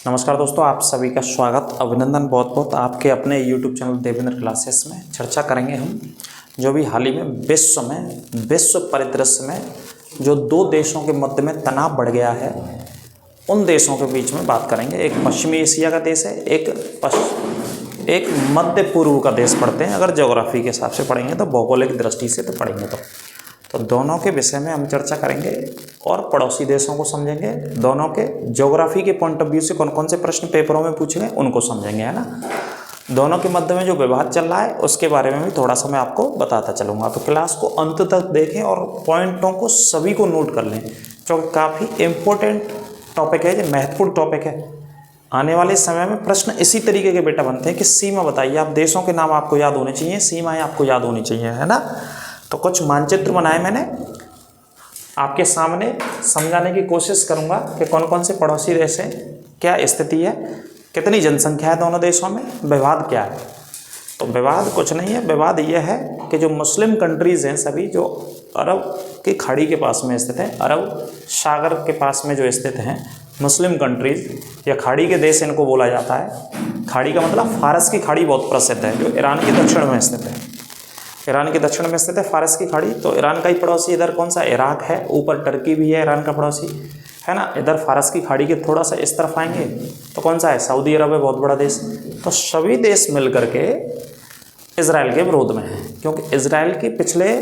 नमस्कार दोस्तों, आप सभी का स्वागत, अभिनंदन बहुत बहुत आपके अपने YouTube चैनल देवेंद्र क्लासेस में। चर्चा करेंगे हम जो भी हाल ही में विश्व परिदृश्य में जो दो देशों के मध्य में तनाव बढ़ गया है, उन देशों के बीच में बात करेंगे। एक पश्चिमी एशिया का देश है, एक मध्य पूर्व का देश पढ़ते हैं। अगर ज्योग्राफी के हिसाब से पढ़ेंगे तो, भौगोलिक दृष्टि से तो पढ़ेंगे तो दोनों के विषय में हम चर्चा करेंगे और पड़ोसी देशों को समझेंगे। दोनों के ज्योग्राफी के पॉइंट ऑफ व्यू से कौन कौन से प्रश्न पेपरों में पूछेंगे उनको समझेंगे, है ना। दोनों के मध्य में जो विवाद चल रहा है उसके बारे में भी थोड़ा सा मैं आपको बताता चलूँगा। तो क्लास को अंत तक देखें और पॉइंटों को सभी को नोट कर लें, क्योंकि काफ़ी इम्पोर्टेंट टॉपिक है, महत्वपूर्ण टॉपिक है। आने वाले समय में प्रश्न इसी तरीके के बेटा बनते हैं कि सीमा बताइए, आप देशों के नाम आपको याद होने चाहिए, सीमाएँ आपको याद होनी चाहिए, है ना। तो कुछ मानचित्र बनाए मैंने, आपके सामने समझाने की कोशिश करूंगा कि कौन कौन से पड़ोसी देश हैं, क्या स्थिति है, कितनी जनसंख्या है दोनों देशों में, विवाद क्या है। तो विवाद कुछ नहीं है, विवाद यह है कि जो मुस्लिम कंट्रीज़ हैं सभी, जो अरब की खाड़ी के पास में स्थित हैं, अरब सागर के पास में जो स्थित हैं मुस्लिम कंट्रीज़ या खाड़ी के देश इनको बोला जाता है। खाड़ी का मतलब फारस की खाड़ी बहुत प्रसिद्ध है, जो ईरान के दक्षिण में स्थित है। ईरान के दक्षिण में स्थित है फारस की खाड़ी। तो ईरान का ही पड़ोसी इधर कौन सा, इराक है, ऊपर टर्की भी है ईरान का पड़ोसी, है ना। इधर फारस की खाड़ी के थोड़ा सा इस तरफ आएंगे तो कौन सा है, सऊदी अरब है, बहुत बड़ा देश। तो सभी देश मिल करके इजराइल के विरोध में हैं, क्योंकि इजराइल की पिछले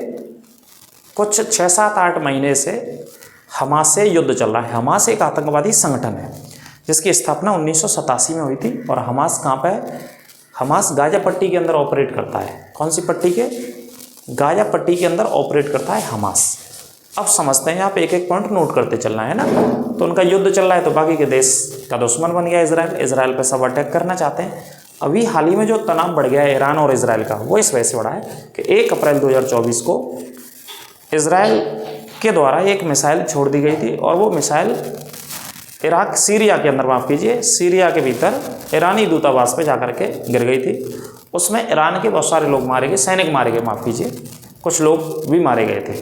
कुछ 6-7-8 महीने से हमास से युद्ध चल रहा है। हमास एक आतंकवादी संगठन है जिसकी स्थापना 1987 में हुई थी। और हमास कहाँ पर है, हमास गाजा पट्टी के अंदर ऑपरेट करता है। कौन सी पट्टी के, गाजा पट्टी के अंदर ऑपरेट करता है हमास। अब समझते हैं, यहाँ पे एक एक पॉइंट नोट करते चलना है ना। तो उनका युद्ध चल रहा है, तो बाकी के देश का दुश्मन बन गया इजराइल पे सब अटैक करना चाहते हैं। अभी हाल ही में जो तनाव बढ़ गया है ईरान और इजराइल का, वो इस वजह से बढ़ा है कि 1 अप्रैल 2024 को इजराइल के द्वारा एक मिसाइल छोड़ दी गई थी, और वो मिसाइल इराक सीरिया के अंदर, माफ़ कीजिए, सीरिया के भीतर ईरानी दूतावास पे जाकर के गिर गई थी। उसमें ईरान के बहुत सारे लोग मारे गए, सैनिक मारे गए, माफ़ कीजिए, कुछ लोग भी मारे गए थे।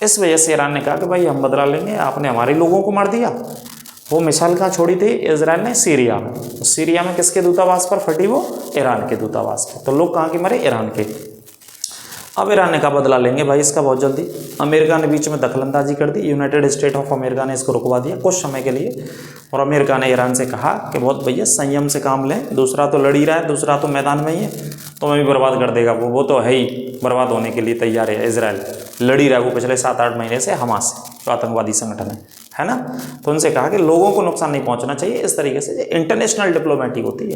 इस वजह से ईरान ने कहा कि भाई हम बदला लेंगे, आपने हमारे लोगों को मार दिया। वो मिसाइल कहाँ छोड़ी थी इजराइल ने, सीरिया में। तो सीरिया में किसके दूतावास पर फटी, वो ईरान के दूतावास पर। तो लोग कहाँ के मरे, ईरान के। अब ईरान ने कहा बदला लेंगे भाई इसका बहुत जल्दी। अमेरिका ने बीच में दखलंदाजी कर दी, यूनाइटेड स्टेट ऑफ अमेरिका ने इसको रुकवा दिया कुछ समय के लिए। और अमेरिका ने ईरान से कहा कि बहुत भैया संयम से काम लें, दूसरा तो लड़ ही रहा है, दूसरा तो मैदान में ही है, तो मैं भी बर्बाद कर देगा वो तो है ही, बर्बाद होने के लिए तैयार है इजराइल, लड़ ही रहा है वो पिछले 7-8 महीने से हमास से, जो आतंकवादी संगठन है ना। तो उनसे कहा कि लोगों को नुकसान नहीं पहुँचना चाहिए। इस तरीके से इंटरनेशनल डिप्लोमेटिक होती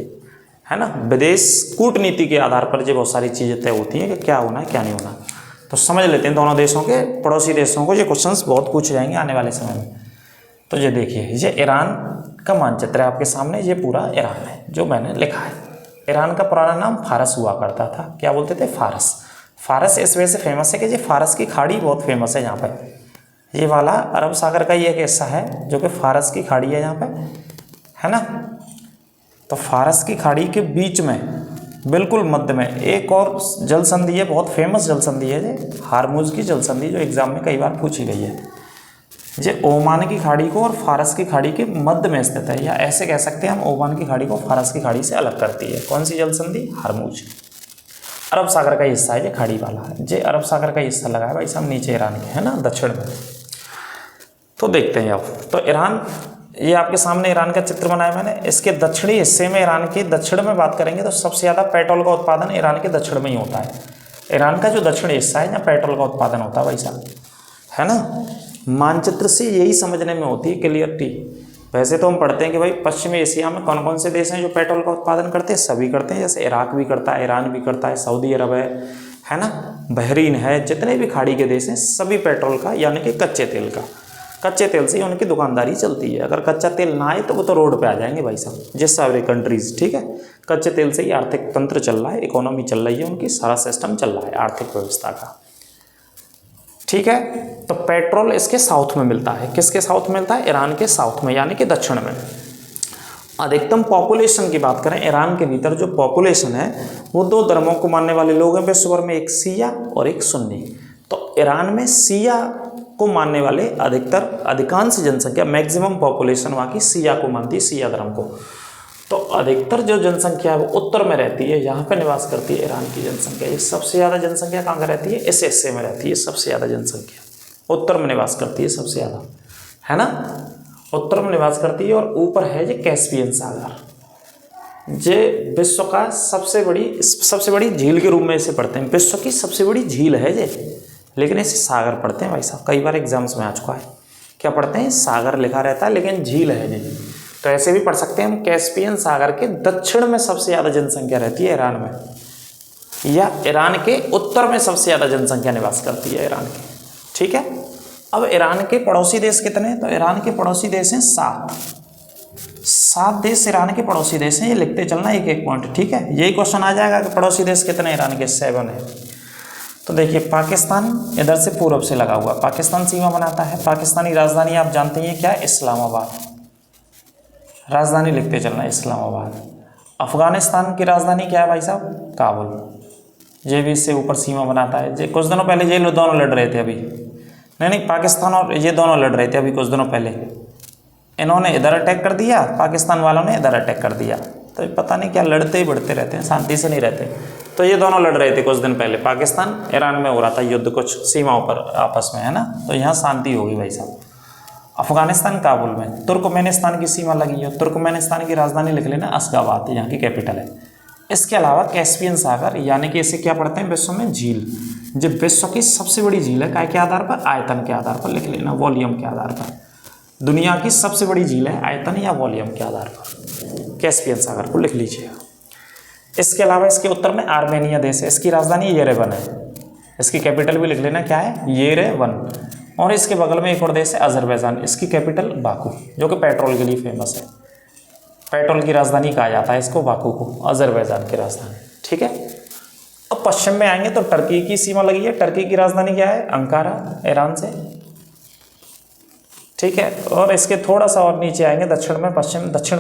है ना, विदेश कूटनीति के आधार पर जो बहुत सारी चीज़ें तय होती हैं कि क्या होना है क्या नहीं होना। तो समझ लेते हैं दोनों देशों के, पड़ोसी देशों को ये क्वेश्चंस बहुत पूछे जाएंगे आने वाले समय में। तो ये देखिए, ये ईरान का मानचित्र है आपके सामने, ये पूरा ईरान है जो मैंने लिखा है। ईरान का पुराना नाम फारस हुआ करता था। क्या बोलते थे, फारस। फारस इस वजह से फेमस है कि ये फारस की खाड़ी बहुत फेमस है यहाँ पर। ये वाला अरब सागर का ही एक हिस्सा है जो कि फारस की खाड़ी है यहाँ पर, है ना। तो फारस की खाड़ी के बीच में बिल्कुल मध्य में एक और जल संधि है, बहुत फेमस जल संधि है ये, हारमुज की जल संधि, जो एग्जाम में कई बार पूछी गई है। ये ओमान की खाड़ी को और फारस की खाड़ी के मध्य में स्थित है, या ऐसे कह सकते हैं हम, ओमान की खाड़ी को फारस की खाड़ी से अलग करती है। कौन सी जल संधि, हारमुज। अरब सागर का हिस्सा है ये खाड़ी वाला है, ये अरब सागर का हिस्सा लगा है भाई साहब नीचे ईरान के, है ना, दक्षिण में। तो देखते हैं अब, तो ईरान, ये आपके सामने ईरान का चित्र बनाया मैंने। इसके दक्षिणी हिस्से में, ईरान के दक्षिण में बात करेंगे तो सबसे ज़्यादा पेट्रोल का उत्पादन ईरान के दक्षिण में ही होता है। ईरान का जो दक्षिणी हिस्सा है जहाँ पेट्रोल का उत्पादन होता है भाई साहब, है ना। मानचित्र से यही समझने में होती है क्लियरिटी। वैसे तो हम पढ़ते हैं कि भाई पश्चिमी एशिया में कौन कौन से देश हैं जो पेट्रोल का उत्पादन करते हैं, सभी करते हैं। जैसे इराक भी करता है, ईरान भी करता है, सऊदी अरब है ना, बहरीन है, जितने भी खाड़ी के देश हैं सभी पेट्रोल का, यानी कि कच्चे तेल का, कच्चे तेल से उनकी दुकानदारी चलती है। अगर कच्चा तेल ना आए तो वो तो रोड पे आ जाएंगे भाई साहब, जिस सारी कंट्रीज, ठीक है। कच्चे तेल से ही आर्थिक तंत्र चल रहा है, इकोनॉमी चल रही है उनकी, सारा सिस्टम चल रहा है आर्थिक व्यवस्था का, ठीक है। तो पेट्रोल इसके साउथ में मिलता है। किसके साउथ में मिलता है, ईरान के साउथ में, यानी कि दक्षिण में। अधिकतम पॉपुलेशन की बात करें, ईरान के भीतर जो पॉपुलेशन है वो 2 धर्मों को मानने वाले लोग हैं विश्व भर में, एक शिया और एक सुन्नी। तो ईरान में शिया को मानने वाले अधिकांश जनसंख्या, मैक्सिमम पॉपुलेशन वहाँ की शिया को मानती है, शिया धर्म को। तो अधिकतर जो जनसंख्या है वो उत्तर में रहती है, यहाँ पे निवास करती है ईरान की जनसंख्या। ये सबसे ज़्यादा जनसंख्या कहाँ पर रहती है? इस हिस्से में रहती है सबसे ज़्यादा जनसंख्या, उत्तर में निवास करती है सबसे ज़्यादा, है ना, उत्तर में निवास करती है। और ऊपर है ये कैस्पियन सागर, ये विश्व का सबसे बड़ी झील के रूप में इसे पढ़ते हैं। विश्व की सबसे बड़ी झील है ये, लेकिन इसे सागर पढ़ते हैं भाई साहब, कई बार एग्जाम्स में आ चुका है। क्या पढ़ते हैं? सागर लिखा रहता है, लेकिन झील है ये। तो ऐसे भी पढ़ सकते हैं हम, कैस्पियन सागर के दक्षिण में सबसे ज़्यादा जनसंख्या रहती है ईरान में, या ईरान के उत्तर में सबसे ज़्यादा जनसंख्या निवास करती है ईरान की। ठीक है, अब ईरान के पड़ोसी देश कितने हैं? तो ईरान के पड़ोसी देश हैं 7 देश ईरान के पड़ोसी देश हैं। ये लिखते चलना एक एक पॉइंट, ठीक है। यही क्वेश्चन आ जाएगा कि पड़ोसी देश कितने ईरान के? 7 है। तो देखिए, पाकिस्तान इधर से पूर्व से लगा हुआ, पाकिस्तान सीमा बनाता है। पाकिस्तानी राजधानी आप जानते हैं क्या है? इस्लामाबाद, राजधानी लिखते चलना इस्लामाबाद। अफगानिस्तान की राजधानी क्या है भाई साहब? काबुल। ये भी इससे ऊपर सीमा बनाता है। ये कुछ दिनों पहले ये दोनों लड़ रहे थे, अभी नहीं, पाकिस्तान और ये दोनों लड़ रहे थे अभी कुछ दिनों पहले। इन्होंने इधर अटैक कर दिया, पाकिस्तान वालों ने इधर अटैक कर दिया। तो पता नहीं क्या लड़ते ही बढ़ते रहते हैं, शांति से नहीं रहते। तो ये दोनों लड़ रहे थे कुछ दिन पहले, पाकिस्तान ईरान में हो रहा था युद्ध कुछ सीमाओं पर आपस में, है ना। तो यहाँ शांति होगी भाई साहब। अफगानिस्तान काबुल में, तुर्कमेनिस्तान की सीमा लगी है। तुर्कमेनिस्तान की राजधानी लिख लेना अशगाबाद, यहाँ की कैपिटल है। इसके अलावा कैस्पियन सागर, यानी कि इसे क्या पढ़ते हैं विश्व में? झील। जो विश्व की सबसे बड़ी झील है, काय के आधार पर? आयतन के आधार पर लिख लेना, वॉल्यूम के आधार पर। दुनिया की सबसे बड़ी झील है आयतन या वॉल्यूम के आधार पर, कैस्पियन सागर को लिख लीजिएगा। इसके अलावा इसके उत्तर में आर्मेनिया देश है, इसकी राजधानी येरेवन है। इसकी कैपिटल भी लिख लेना, क्या है? येरेवन। और इसके बगल में एक और देश है अजरबैजान, इसकी कैपिटल बाकू, जो कि पेट्रोल के लिए फेमस है। पेट्रोल की राजधानी कहा जाता है इसको, बाकू को, अजरबैजान की राजधानी। ठीक है, अब पश्चिम में आएंगे तो टर्की की सीमा लगी है। टर्की की राजधानी क्या है? अंकारा, ईरान से। ठीक है, और इसके थोड़ा सा और नीचे आएंगे दक्षिण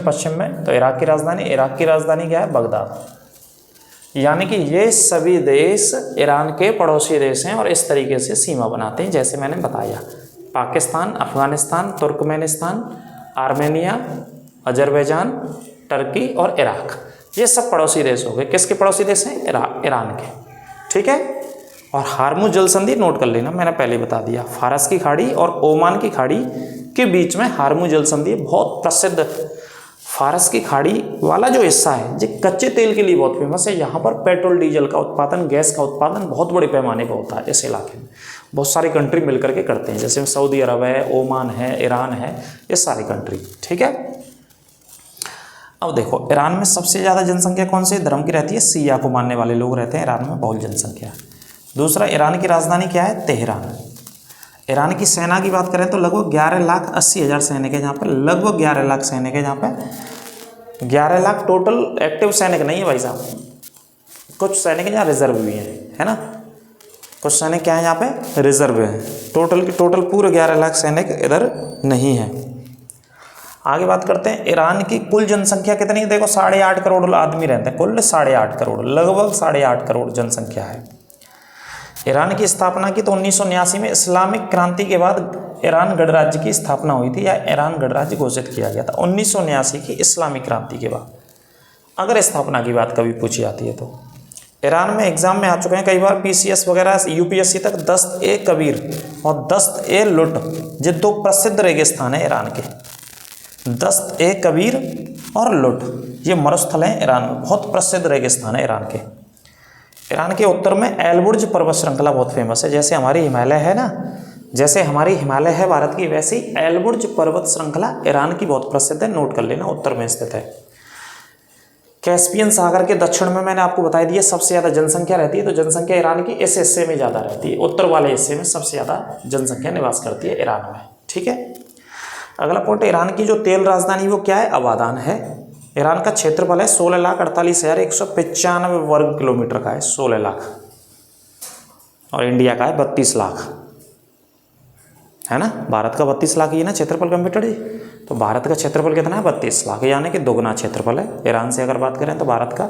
पश्चिम में तो इराक की राजधानी क्या है? बगदाद। यानी कि ये सभी देश ईरान के पड़ोसी देश हैं और इस तरीके से सीमा बनाते हैं जैसे मैंने बताया। Pakistan, Afghanistan, Turkmenistan, Armenia, Azerbaijan, Turkey और इराक, ये सब पड़ोसी देश हो गए। किसके पड़ोसी देश हैं? ईरान के। ठीक है, और हार्मुज जल संधि नोट कर लेना, मैंने पहले बता दिया। फारस की खाड़ी और ओमान की खाड़ी के बीच में हार्मुज जल संधि बहुत प्रसिद्ध। फारस की खाड़ी वाला जो हिस्सा है जो कच्चे तेल के लिए बहुत फेमस है। यहाँ पर पेट्रोल डीजल का उत्पादन, गैस का उत्पादन बहुत बड़े पैमाने पर होता है। इस इलाके में बहुत सारी कंट्री मिलकर के करते हैं, जैसे सऊदी अरब है, ओमान है, ईरान है, ये सारी कंट्री। ठीक है, अब देखो ईरान में सबसे ज़्यादा जनसंख्या कौन से धर्म की रहती है? शिया को मानने वाले लोग रहते हैं ईरान में, बहुत जनसंख्या। दूसरा, ईरान की राजधानी क्या है? तेहरान। ईरान की सेना की बात करें तो लगभग 11,80,000 सैनिक है, जहाँ पर लगभग 11 लाख सैनिक है। जहाँ पे 11 लाख टोटल एक्टिव सैनिक नहीं है भाई साहब, कुछ सैनिक यहाँ रिजर्व भी हैं, है ना। कुछ सैनिक क्या है यहाँ पे? रिजर्व है। टोटल पूरे 11 लाख सैनिक इधर नहीं है। आगे बात करते हैं, ईरान की कुल जनसंख्या कितनी है? देखो 8.5 करोड़ आदमी रहते हैं, कुल 8.5 करोड़, लगभग 8.5 करोड़ जनसंख्या है। ईरान की स्थापना की तो 1989 में इस्लामिक क्रांति के बाद ईरान गणराज्य की स्थापना हुई थी, या ईरान गणराज्य घोषित किया गया था 1989 की इस्लामिक क्रांति के बाद। अगर स्थापना की बात कभी पूछी जाती है तो ईरान में एग्जाम में आ चुके हैं कई बार, PCS वगैरह, UPSC तक। दस्त-ए-कबीर और दस्त-ए-लुट, ये 2 प्रसिद्ध रेगिस्तान है ईरान के। दस्त-ए-कबीर और लुट, ये मरुस्थल हैं ईरान में, बहुत प्रसिद्ध रेगिस्तान है ईरान के। ईरान के उत्तर में एलबुर्ज पर्वत श्रृंखला बहुत फेमस है, जैसे हमारी हिमालय है ना, जैसे हमारी हिमालय है भारत की, वैसे ही एलबुर्ज पर्वत श्रृंखला ईरान की बहुत प्रसिद्ध है, नोट कर लेना, उत्तर में स्थित है। कैस्पियन सागर के दक्षिण में मैंने आपको बता दिया सबसे ज़्यादा जनसंख्या रहती है, तो जनसंख्या ईरान की इस हिस्से में ज़्यादा रहती है, उत्तर वाले हिस्से में सबसे ज़्यादा जनसंख्या निवास करती है ईरान में। ठीक है, अगला पॉइंट, ईरान की जो तेल राजधानी वो क्या है? अबादान है। ईरान का क्षेत्रफल है 16,48,195 वर्ग किलोमीटर का है, 16 लाख, और इंडिया का है 32 लाख, है ना। भारत का 32 लाख ही है ना क्षेत्रफल कंप्यूटर जी, तो भारत का क्षेत्रफल कितना है? 32 लाख, यानी कि दोगुना क्षेत्रफल है ईरान से। अगर बात करें तो भारत का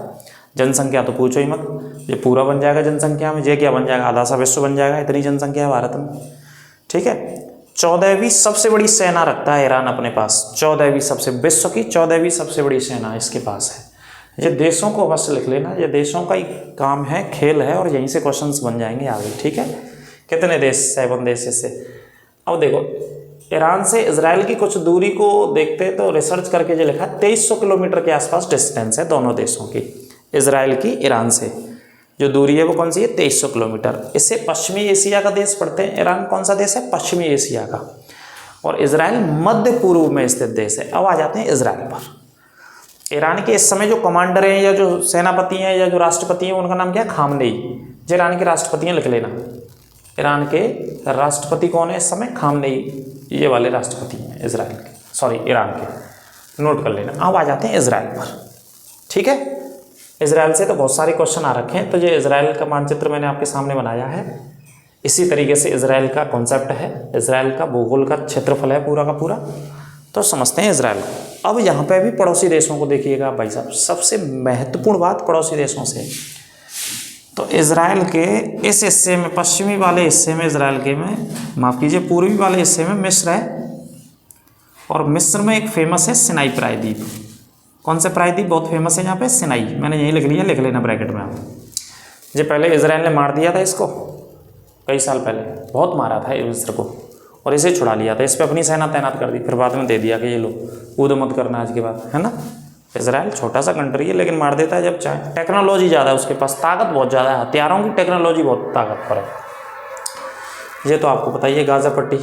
जनसंख्या तो पूछो ही मत, ये पूरा बन जाएगा जनसंख्या में, ये क्या बन जाएगा? आधा सा विश्व बन जाएगा, इतनी जनसंख्या है भारत में। ठीक है, 14वीं सबसे बड़ी सेना रखता है ईरान अपने पास। 14वीं सबसे, विश्व की 14वीं सबसे बड़ी सेना इसके पास है। ये देशों को अवश्य लिख लेना, ये देशों का ही काम है, खेल है, और यहीं से क्वेश्चंस बन जाएंगे आगे। ठीक है, कितने देश, 7 देश से। अब देखो ईरान से इजराइल की कुछ दूरी को देखते हैं तो रिसर्च करके जो लिखा 2300 किलोमीटर के आसपास डिस्टेंस है दोनों देशों की, इजराइल की ईरान से जो दूरी है वो कौन सी है, 2300 किलोमीटर। इससे पश्चिमी एशिया का देश पड़ते हैं। ईरान कौन सा देश है, पश्चिमी एशिया का, और इजराइल मध्य पूर्व में स्थित देश है। अब आ जाते हैं इजराइल पर। ईरान के इस समय जो कमांडर हैं या जो सेनापति हैं या जो राष्ट्रपति हैं उनका नाम क्या है, खामनेई। जो ईरान के राष्ट्रपति हैं लिख लेना, ईरान के राष्ट्रपति कौन है इस समय, खामनेई, ये वाले राष्ट्रपति हैं इजराइल के, सॉरी ईरान के, नोट कर लेना। अब आ जाते हैं इजराइल पर। ठीक है, इजराइल से तो बहुत सारे क्वेश्चन आ रखे हैं, तो ये इजराइल का मानचित्र मैंने आपके सामने बनाया है। इसी तरीके से इजराइल का कॉन्सेप्ट है, इजराइल का भूगोल का क्षेत्रफल है पूरा का पूरा, तो समझते हैं इजराइल को। अब यहाँ पे भी पड़ोसी देशों को देखिएगा भाई साहब, सबसे महत्वपूर्ण बात पड़ोसी देशों से। तो इजराइल के इस हिस्से में, पश्चिमी वाले हिस्से में इजराइल के में, माफ़ कीजिए पूर्वी वाले हिस्से में मिस्र है, और मिस्र में एक फेमस है सिनाई प्रायद्वीप। कौन सा प्रायद्वीप बहुत फेमस है यहाँ पे, सिनाई, मैंने यही लिख लिया, लिख लेना ब्रैकेट में आप। जो पहले इजराइल ने मार दिया था इसको, कई साल पहले बहुत मारा था मिस्र को, और इसे छुड़ा लिया था, इस पर अपनी सेना तैनात कर दी, फिर बाद में दे दिया कि ये लो कूद मत करना आज के बाद, है ना। इजराइल छोटा सा कंट्री है लेकिन मार देता है जब चाहे। टेक्नोलॉजी ज़्यादा है उसके पास, ताकत बहुत ज़्यादा है, हथियारों की टेक्नोलॉजी बहुत ताकतवर है। ये तो आपको पता ही है, गाज़ा पट्टी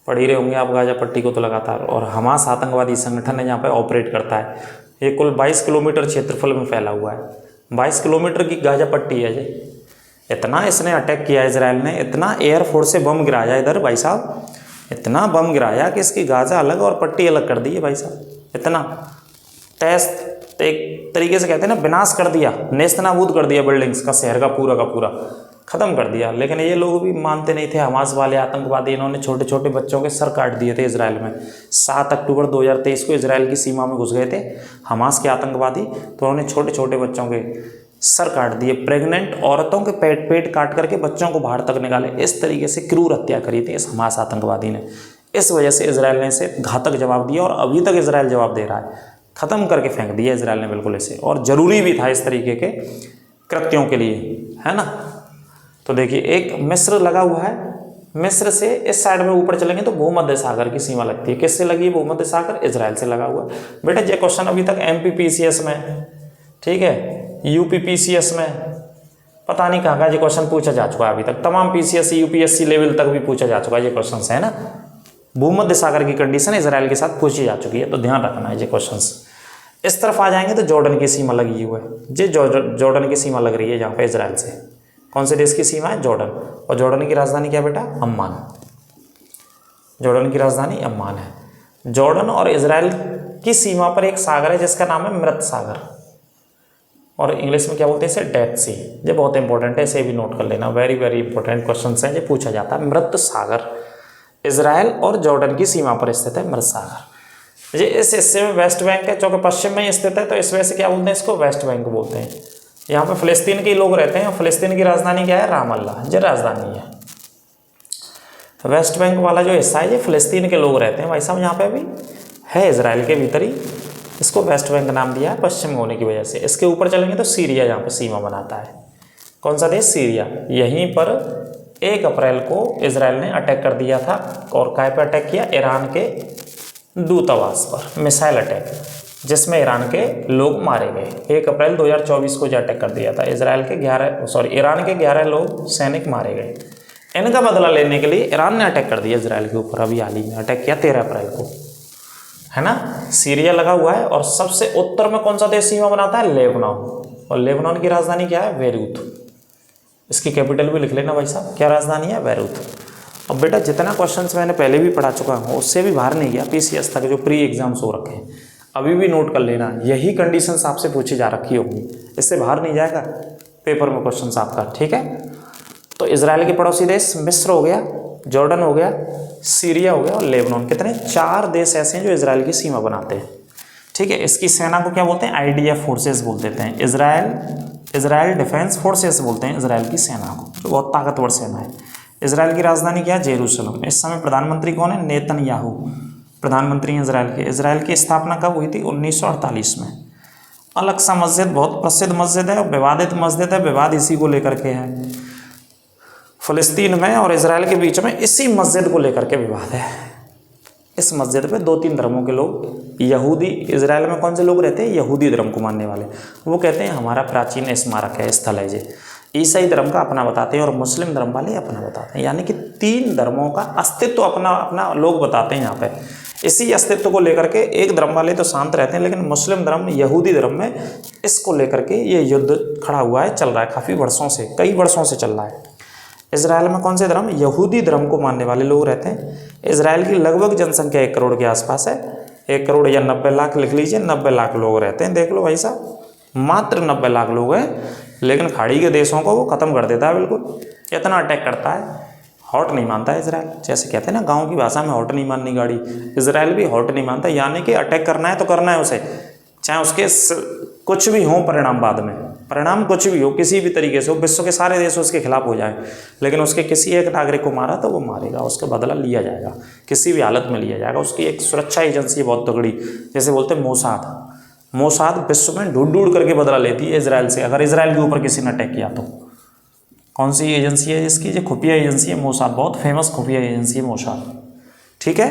पढ़ ही रहे होंगे आप, गाज़ा पट्टी को तो लगातार, और हमास आतंकवादी संगठन है जहाँ पे ऑपरेट करता है। ये कुल 22 किलोमीटर क्षेत्रफल में फैला हुआ है, 22 किलोमीटर की गाज़ा पट्टी है। ये इतना इसने अटैक किया इजराइल ने, इतना एयरफोर्स से बम गिराया इधर भाई साहब, इतना बम गिराया कि इसकी गाज़ा अलग और पट्टी अलग कर दी है भाई साहब। इतना टेस्ट, एक तरीके से कहते हैं ना, विनाश कर दिया, नेस्तनाबूद कर दिया बिल्डिंग्स का, शहर का पूरा ख़त्म कर दिया। लेकिन ये लोग भी मानते नहीं थे, हमास वाले आतंकवादी, इन्होंने छोटे छोटे बच्चों के सर काट दिए थे इजराइल में। 7 अक्टूबर 2023 को इजराइल की सीमा में घुस गए थे हमास के आतंकवादी, तो उन्होंने छोटे छोटे बच्चों के सर काट दिए, प्रेग्नेंट औरतों के पेट काट करके बच्चों को बाहर तक निकाले। इस तरीके से क्रूर हत्या करी थी इस हमास आतंकवादी ने। इस वजह से इजराइल ने इसे घातक जवाब दिया, और अभी तक इजराइल जवाब दे रहा है, ख़त्म करके फेंक दिया इजराइल ने बिल्कुल इसे, और ज़रूरी भी था इस तरीके के कृत्यों के लिए, है ना। तो देखिए एक मिस्र लगा हुआ है, मिस्र से इस साइड में ऊपर चलेंगे तो भूमध्य सागर की सीमा लगती है। किससे लगी है भूमध्य सागर, इजराइल से लगा हुआ है। बेटा ये क्वेश्चन अभी तक MPPCS में, ठीक है, UPPCS में, पता नहीं कहाँ का ये क्वेश्चन पूछा जा चुका है अभी तक, तमाम PCSC UPSC लेवल तक भी पूछा जा चुका है ये क्वेश्चन, है ना। भूमध्य सागर की कंडीशन इजराइल के साथ पूछी जा चुकी है, तो ध्यान रखना है ये क्वेश्चंस। इस तरफ आ जाएंगे तो जॉर्डन की सीमा लगी हुई है, ये जॉर्डन की सीमा लग रही है जहाँ पे इजराइल से। कौन से देश की सीमा है, जॉर्डन, और जॉर्डन की राजधानी क्या बेटा, अम्मान। जॉर्डन की राजधानी अम्मान है। जॉर्डन और इजराइल की सीमा पर एक सागर है जिसका नाम है मृत सागर, और इंग्लिश में क्या बोलते हैं इसे, डेथ सी। ये बहुत इंपॉर्टेंट है, इसे भी नोट कर लेना, वेरी वेरी इंपॉर्टेंट क्वेश्चन है, ये पूछा जाता है। मृत सागर इजराइल और जॉर्डन की सीमा पर स्थित है मृत सागर। ये इस हिस्से में वेस्ट बैंक है, जो कि पश्चिम में स्थित है, तो इस वजह से क्या बोलते हैं इसको, वेस्ट बैंक बोलते हैं। यहाँ पे फ़लस्तीन के लोग रहते हैं, फ़लस्तीन की राजधानी क्या है, रामल्ला, ये राजधानी है। वेस्ट बैंक वाला जो हिस्सा है ये फ़लस्तीन के लोग रहते हैं भाई साहब, यहाँ पे भी है इजराइल के भीतर ही, इसको वेस्ट बैंक नाम दिया है पश्चिम होने की वजह से। इसके ऊपर चलेंगे तो सीरिया यहाँ पे सीमा बनाता है। कौन सा देश, सीरिया। यहीं पर 1 अप्रैल को इजराइल ने अटैक कर दिया था, और काय पे अटैक किया, ईरान के दूतावास पर, मिसाइल अटैक, जिसमें ईरान के लोग मारे गए। 1 अप्रैल 2024 को जो अटैक कर दिया था, ईरान के 11 लोग सैनिक मारे गए। इनका बदला लेने के लिए ईरान ने अटैक कर दिया इजराइल के ऊपर, अभी हाल ही में अटैक किया 13 अप्रैल को, है ना। सीरिया लगा हुआ है, और सबसे उत्तर में कौन सा देश सीमा बनाता है, लेबनान, और लेबनान की राजधानी क्या है, बेरूत। इसकी कैपिटल भी लिख लेना भाई साहब, क्या राजधानी है, बेरूत। अब बेटा जितना क्वेश्चंस मैंने पहले भी पढ़ा चुका हूँ उससे भी बाहर नहीं गया PCS तक, जो प्री एग्जाम्स हो रखे हैं, अभी भी नोट कर लेना, यही कंडीशंस आपसे पूछी जा रखी होंगी, इससे बाहर नहीं जाएगा पेपर में क्वेश्चंस आपका, ठीक है। तो इजराइल के पड़ोसी देश मिस्र हो गया, जॉर्डन हो गया, सीरिया हो गया, और लेबनान। कितने, 4 देश ऐसे हैं जो इजराइल की सीमा बनाते हैं, ठीक है। इसकी सेना को क्या बोलते हैं, IDF फोर्सेस बोल देते हैं, इजराइल डिफेंस फोर्सेस बोलते हैं इजराइल की सेना को, जो बहुत ताकतवर सेना है। इसराइल की राजधानी क्या है? जेरूसलम। इस समय प्रधानमंत्री कौन है? नेतन्याहू प्रधानमंत्री हैं इसराइल के। इसराइल की स्थापना कब हुई थी? 1948 में। अल अक्सा मस्जिद बहुत प्रसिद्ध मस्जिद है और विवादित मस्जिद है, विवाद इसी को लेकर के है। फ़लस्तीन में और इसराइल के बीच में इसी मस्जिद को लेकर के विवाद है। इस मस्जिद पे 2-3 धर्मों के लोग, यहूदी, इसराइल में कौन से लोग रहते हैं? यहूदी धर्म को मानने वाले, वो कहते हैं हमारा प्राचीन स्मारक है, स्थल है ये। ईसाई धर्म का अपना बताते हैं और मुस्लिम धर्म वाले अपना बताते हैं, यानी कि 3 धर्मों का अस्तित्व अपना अपना लोग बताते हैं यहाँ पे। इसी अस्तित्व को लेकर के एक धर्म वाले तो शांत रहते हैं, लेकिन मुस्लिम धर्म, यहूदी धर्म में इसको लेकर के ये युद्ध खड़ा हुआ है, चल रहा है काफ़ी वर्षों से, कई वर्षों से चल रहा है। इसराइल में कौन से धर्म? यहूदी धर्म को मानने वाले लोग रहते हैं। इसराइल की लगभग जनसंख्या 1 करोड़ के आसपास है। 1 करोड़ या 90 लाख लिख लीजिए, 90 लाख लोग रहते हैं। देख लो भाई साहब, मात्र 90 लाख लोग हैं, लेकिन खाड़ी के देशों को वो ख़त्म कर देता है बिल्कुल। इतना अटैक करता है, हॉट नहीं मानता है इसराइल। जैसे कहते हैं ना गाँव की भाषा में, हॉट नहीं माननी गाड़ी, इसराइल भी हॉट नहीं मानता, यानी कि अटैक करना है तो करना है उसे, चाहे उसके कुछ भी हो परिणाम, बाद में परिणाम कुछ भी हो, किसी भी तरीके से हो, विश्व के सारे देश उसके खिलाफ हो जाए, लेकिन उसके किसी एक नागरिक को मारा तो वो मारेगा, उसका बदला लिया जाएगा, किसी भी हालत में लिया जाएगा। उसकी एक सुरक्षा एजेंसी बहुत तगड़ी, जैसे बोलते हैं मोसाद विश्व में ढूंढ करके बदला लेती है इसराइल से, अगर इसराइल के ऊपर किसी ने अटैक किया तो। कौन सी एजेंसी है इसकी? जो खुफिया एजेंसी है मोसाद, बहुत फेमस खुफिया एजेंसी है मोसाद। ठीक है,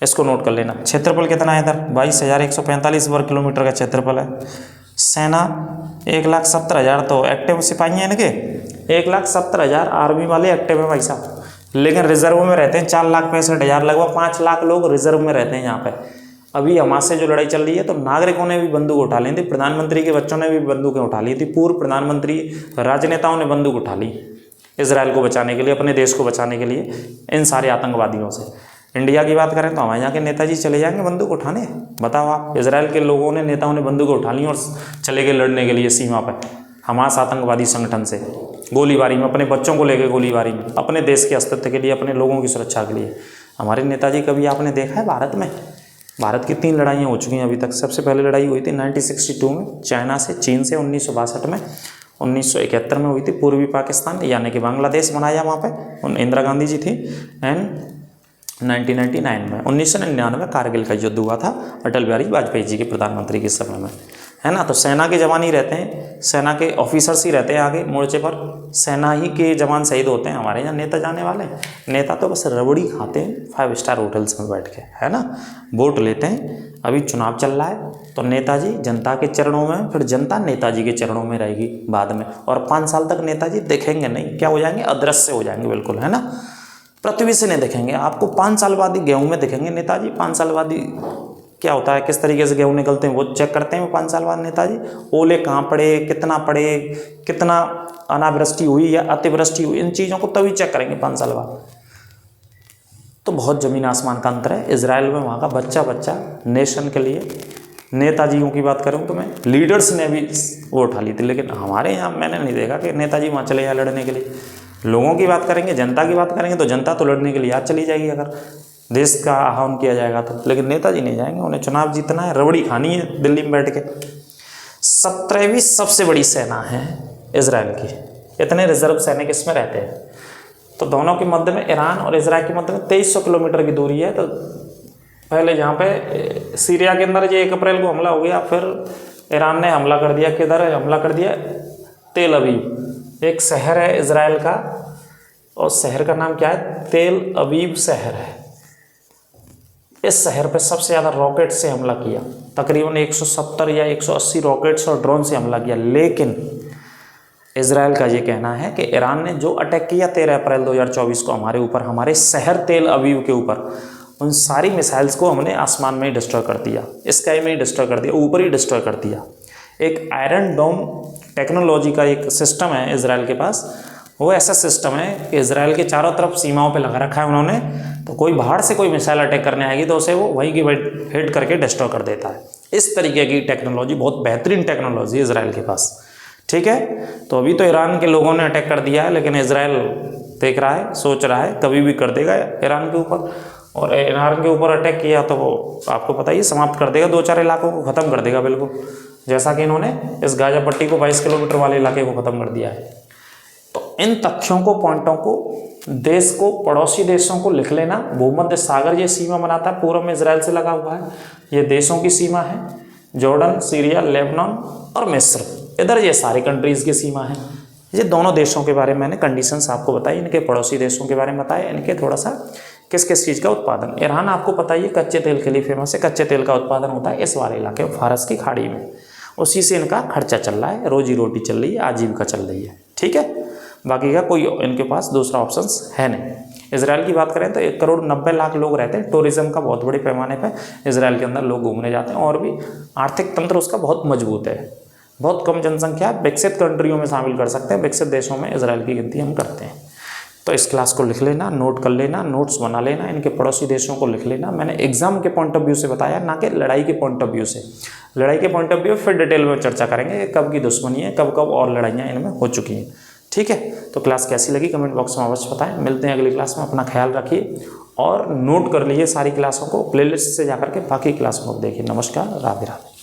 इसको नोट कर लेना। क्षेत्रफल कितना है इधर? 22,145 वर्ग किलोमीटर का क्षेत्रफल है। सेना 1,70,000, तो एक्टिव सिपाही हैं इनके 1,70,000 आर्मी वाले एक्टिव हैं भाई साहब, लेकिन रिजर्व में रहते हैं 4,65,000, लगभग 5 लाख लोग रिजर्व में रहते हैं यहाँ पे। अभी हमास से जो लड़ाई चल रही है तो नागरिकों ने भी बंदूक उठा ली थी, प्रधानमंत्री के बच्चों ने भी बंदूकें उठा ली थी, पूर्व प्रधानमंत्री, राजनेताओं ने बंदूक उठा ली इसराइल को बचाने के लिए, अपने देश को बचाने के लिए इन सारे आतंकवादियों से। इंडिया की बात करें तो हमारे यहाँ के नेताजी चले जाएंगे बंदूक उठाने? बताओ आप। इसराइल के लोगों ने, नेताओं ने बंदूक उठा ली और चले गए लड़ने के लिए सीमा पर हमास आतंकवादी संगठन से, गोलीबारी में, अपने बच्चों को लेकर गोलीबारी में, अपने देश के अस्तित्व के लिए, अपने लोगों की सुरक्षा के लिए। हमारे नेताजी कभी आपने देखा है भारत में? भारत की 3 लड़ाइयाँ हो चुकी हैं अभी तक। सबसे पहले लड़ाई हुई थी 1962 में चाइना से, चीन से 1962 में, 1971 में हुई थी पूर्वी पाकिस्तान यानी कि बांग्लादेश बनाया वहाँ पे, इंदिरा गांधी जी थी, एंड 1999 में, 1999 में कारगिल का युद्ध हुआ था अटल बिहारी वाजपेयी जी के प्रधानमंत्री के समय में, है ना। तो सेना के जवान ही रहते हैं, सेना के ऑफिसर्स ही रहते हैं आगे मोर्चे पर, सेना ही के जवान शहीद होते हैं। हमारे यहाँ नेता जाने वाले, नेता तो बस रबड़ी खाते हैं 5 स्टार होटल्स में बैठ के, है ना, वोट लेते हैं। अभी चुनाव चल रहा है तो नेताजी जनता के चरणों में, फिर जनता नेताजी के चरणों में रहेगी बाद में, और 5 साल तक नेताजी दिखेंगे नहीं, क्या हो जाएंगे? अदृश्य हो जाएंगे बिल्कुल, है ना, पृथ्वी से नहीं दिखेंगे। आपको 5 साल बाद ही गेहूँ में दिखेंगे नेताजी। 5 साल बाद ही क्या होता है, किस तरीके से गेहूँ निकलते हैं वो चेक करते हैं 5 साल बाद नेताजी। ओले कहाँ पड़े, कितना अनावृष्टि हुई या अतिवृष्टि हुई, इन चीज़ों को तभी चेक करेंगे 5 साल बाद। तो बहुत ज़मीन आसमान का अंतर है। इसराइल में वहाँ का बच्चा नेशन के लिए, नेताजियों की बात करूँ तो मैं, लीडर्स ने भी वो उठा ली थी, लेकिन हमारे यहाँ मैंने नहीं देखा कि नेताजी वहाँ चले जाए लड़ने के लिए। लोगों की बात करेंगे, जनता की बात करेंगे तो जनता तो लड़ने के लिए आज चली जाएगी अगर देश का आह्वान किया जाएगा तो, लेकिन नेताजी नहीं जाएंगे, उन्हें चुनाव जीतना है, रबड़ी खानी है दिल्ली में बैठ के। 17वीं सबसे बड़ी सेना है इसराइल की। इतने रिजर्व सैनिक इसमें रहते हैं। तो दोनों के मध्य में, ईरान और इसराइल के मध्य में 2300 किलोमीटर की दूरी है। तो पहले जहाँ पे सीरिया के अंदर जो 1 अप्रैल को हमला हो गया, फिर ईरान ने हमला कर दिया, किधर हमला कर दिया? तेल अवीव, एक शहर है इसराइल का, और शहर का नाम क्या है? तेल अवीव शहर है। इस शहर पे सबसे ज़्यादा रॉकेट से हमला किया, तकरीबन 170 या 180 रॉकेट्स और ड्रोन से हमला किया। लेकिन इसराइल का ये कहना है कि ईरान ने जो अटैक किया 13 अप्रैल 2024 को हमारे ऊपर, हमारे शहर तेल अवीव के ऊपर, उन सारी मिसाइल्स को हमने आसमान में ही डिस्ट्रॉय कर दिया, स्काई में ही डिस्ट्रॉय कर दिया, ऊपर ही डिस्ट्रॉय कर दिया। एक आयरन डोम टेक्नोलॉजी का एक सिस्टम है इसराइल के पास। वो ऐसा सिस्टम है कि इसराइल के चारों तरफ सीमाओं पे लगा रखा है उन्होंने, तो कोई बाहर से कोई मिसाइल अटैक करने आएगी तो उसे वो वहीं की वहीं हिट करके डिस्ट्रॉय कर देता है। इस तरीके की टेक्नोलॉजी, बहुत बेहतरीन टेक्नोलॉजी है इसराइल के पास। ठीक है, तो अभी तो ईरान के लोगों ने अटैक कर दिया है, लेकिन इसराइल देख रहा है, सोच रहा है कभी भी कर देगा ईरान के ऊपर, और ईरान के ऊपर अटैक किया तो वो आपको पता ही समाप्त कर देगा, 2-4 इलाकों को ख़त्म कर देगा बिल्कुल, जैसा कि इन्होंने इस गाजा पट्टी को 22 किलोमीटर वाले इलाके को ख़त्म कर दिया है। तो इन तथ्यों को, पॉइंटों को देश को, पड़ोसी देशों को लिख लेना। भूमध्य सागर ये सीमा बनाता है, पूर्व में इजराइल से लगा हुआ है, ये देशों की सीमा है। जॉर्डन, सीरिया, लेबनान और मिस्र, इधर ये सारी कंट्रीज़ की सीमा है। ये दोनों देशों के बारे में मैंने कंडीशंस आपको बताई, इनके पड़ोसी देशों के बारे में बताया, इनके थोड़ा सा किस किस चीज़ का उत्पादन। ईरान आपको पता ही है कच्चे तेल के लिए फेमस है, कच्चे तेल का उत्पादन होता है इस वाले इलाके में, फारस की खाड़ी में, उसी से इनका खर्चा चल रहा है, रोजी रोटी चल रही है, आजीविका चल रही है। ठीक है, बाकी का कोई इनके पास दूसरा ऑप्शंस है नहीं। इजराइल की बात करें तो 1,90,00,000 लोग रहते हैं, टूरिज्म का बहुत बड़े पैमाने पर इजराइल के अंदर लोग घूमने जाते हैं, और भी आर्थिक तंत्र उसका बहुत मजबूत है। बहुत कम जनसंख्या, विकसित कंट्रियों में शामिल कर सकते हैं, विकसित देशों में इजराइल की गिनती हम करते हैं। तो इस क्लास को लिख लेना, नोट कर लेना, नोट्स बना लेना, इनके पड़ोसी देशों को लिख लेना। मैंने एग्जाम के पॉइंट ऑफ व्यू से बताया, ना कि लड़ाई के पॉइंट ऑफ व्यू से। लड़ाई के पॉइंट ऑफ व्यू फिर डिटेल में चर्चा करेंगे, कब की दुश्मनी है, कब कब और लड़ाइयाँ इनमें हो चुकी हैं। ठीक है, तो क्लास कैसी लगी कमेंट बॉक्स में अवश्य बताएं। मिलते हैं अगली क्लास में, अपना ख्याल रखिए और नोट कर लीजिए सारी क्लासों को, प्लेलिस्ट से जाकर के बाकी क्लासों को देखिए। नमस्कार, राधे राधे।